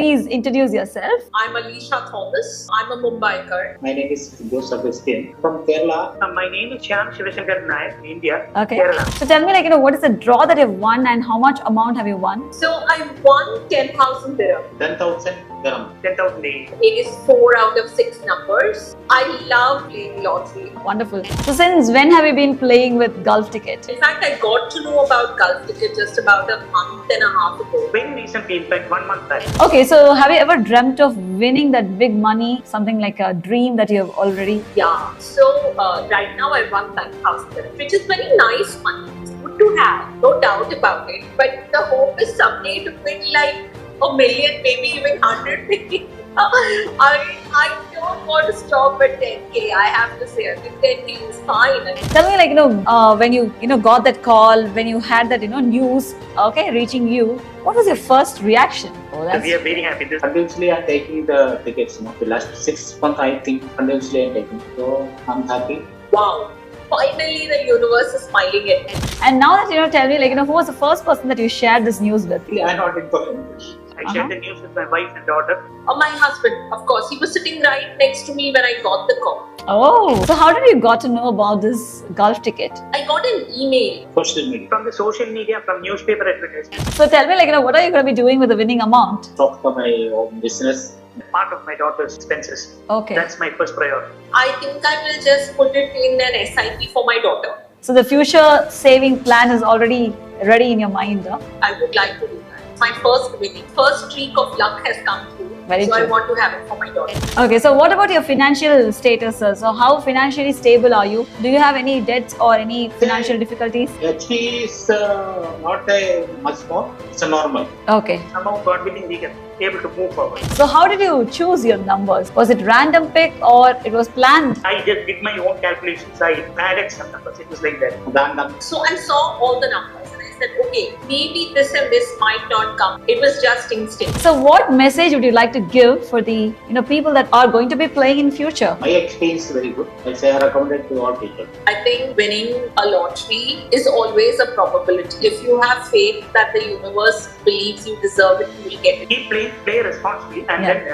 please introduce yourself? I'm Alisha Thomas. I'm a Mumbaiker. My name is Joseph Agustin from Kerala. My name is Shyam Shivashankar Nayak, India, Okay. Kerala. So tell me, what is the draw that you've won and how much amount have you won? So I won 10,000 dirham. 10,000 dirham. 10,000 It is 4 out of 6 numbers. I love playing lottery. Wonderful. So since when have you been playing with Gulf Ticket? In fact, I got to know about Gulf Ticket just about a month and a half ago. Very recently, in fact, 1 month back. Okay, so have you ever dreamt of winning that big money? Something like a dream that you have already? Yeah. So right now I won 10,000 dirham, which is very nice money. It's good to have, no doubt about it. But the hope is someday to win like a million, maybe even 100 million. I don't want to stop at 10k. I have to say, I think 10k is fine. Tell me, when you got that call, when you had that, news, reaching you, what was your first reaction? Oh, We are very happy. This Continuously I'm taking the tickets. The last 6 months I think continuously I'm taking. So I'm happy. Wow. Finally, the universe is smiling at me. And now that tell me, who was the first person that you shared this news with? I'm not informed. I shared the news with my wife and daughter. My husband, of course, he was sitting right next to me when I got the call. Oh, so how did you got to know about this Gulf Ticket? I got an email. Social media. From the social media, from newspaper advertisements. So tell me, what are you going to be doing with the winning amount? Talk for my own business. Part of my daughter's expenses. Okay. That's my first priority. I think I will just put it in an SIP for my daughter. So the future saving plan is already ready in your mind, huh? I would like to do that. My first winning, first streak of luck has come through. Very so true. I want to have it for my daughter. Okay, so what about your financial status, sir? So how financially stable are you? Do you have any debts or any financial difficulties? HP is not a much more. It's a normal. Okay. Somehow, God willing, we can be able to move forward. So how did you choose your numbers? Was it random pick or it was planned? I just did my own calculations. I added some numbers. It was like that. Random. So I saw all the numbers and I said, okay, maybe this and this might not come. It was just instinct. So what message would you like to give for the people that are going to be playing in future? My experience is very good. I say I recommend it to all people. I think winning a lottery is always a probability. If you have faith that the universe believes you deserve it, you will get it. Keep playing, play responsibly, and then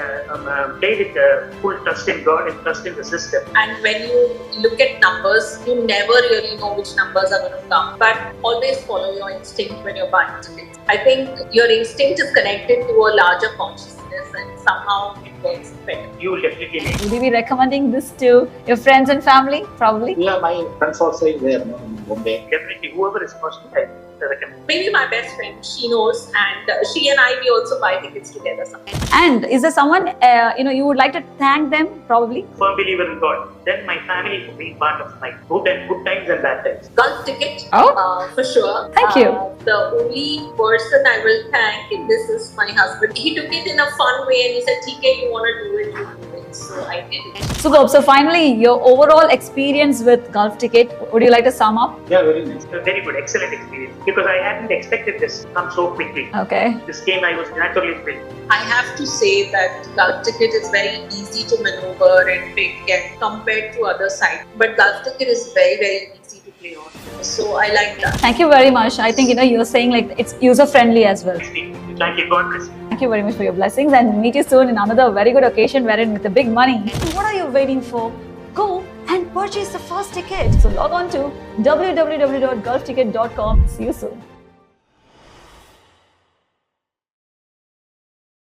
play with full trust in God and trust in the system. And when you look at numbers, you never really know which numbers are going to come. But always follow your instinct when you're buying tickets. I think your instinct is connected to a larger consciousness and somehow it works better. You will definitely make it. Would you be recommending this to your friends and family? Probably. Yeah, my friends also is there in Bombay. Definitely, whoever is possible, I recommend. Maybe my best friend, she knows, and she and I, we also buy tickets together sometimes. And is there someone, you would like to thank them? Probably. Firm believer in God. Then my family for being part of my good times and bad times. Gulf Ticket, Oh. for sure. Thank you. The only person I will thank in this is my husband. He took it in a fun way and he said, TK, you want to do it, you do it. So I did it. Superb. So finally, your overall experience with Gulf Ticket, would you like to sum up? Yeah, very nice. A very good, excellent experience. Because I hadn't expected this to come so quickly. Okay. This game I was naturally thrilled. I have to say that Gulf Ticket is very easy to maneuver and pick and compared to other sites. But Gulf Ticket is very, very easy to play on. So I like that. Thank you very much. I think, you're saying it's user-friendly as well. Thank you, God bless you. Thank you very much for your blessings and meet you soon in another very good occasion wherein with the big money. What are you waiting for? Go and purchase the first ticket. So log on to www.gulfticket.com. See you soon.